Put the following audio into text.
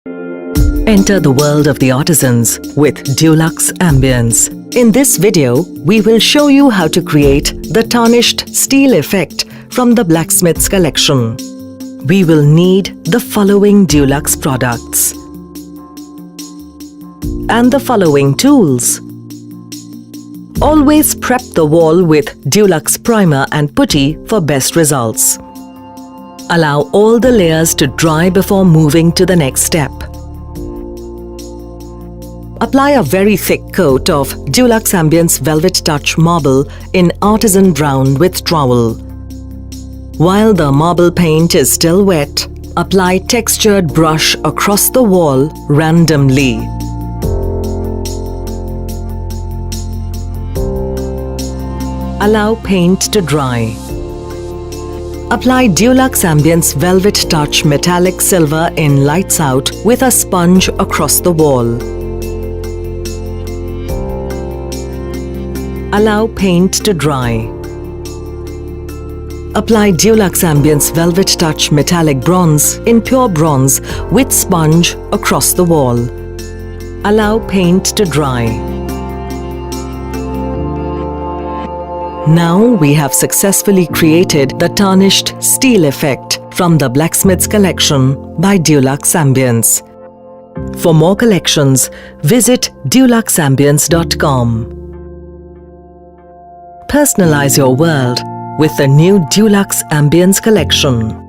Enter the world of the artisans with Dulux Ambience. In this video, we will show you how to create the tarnished steel effect from the blacksmith's collection. We will need the following Dulux products and the following tools. Always prep the wall with Dulux primer and putty for best results. Allow all the layers to dry before moving to the next step. Apply a very thick coat of Dulux Ambiance Velvet Touch Marble in Artisan Brown with trowel. While the marble paint is still wet, apply textured brush across the wall randomly. Allow paint to dry. Apply Dulux Ambiance Velvet Touch Metallic Silver in Lights Out with a sponge across the wall. Allow paint to dry. Apply Dulux Ambiance Velvet Touch Metallic Bronze in Pure Bronze with sponge across the wall. Allow paint to dry. Now we have successfully created the tarnished steel effect from the blacksmith's collection by Dulux Ambience. For more collections, visit duluxambience.com. Personalize your world with the new Dulux Ambience collection.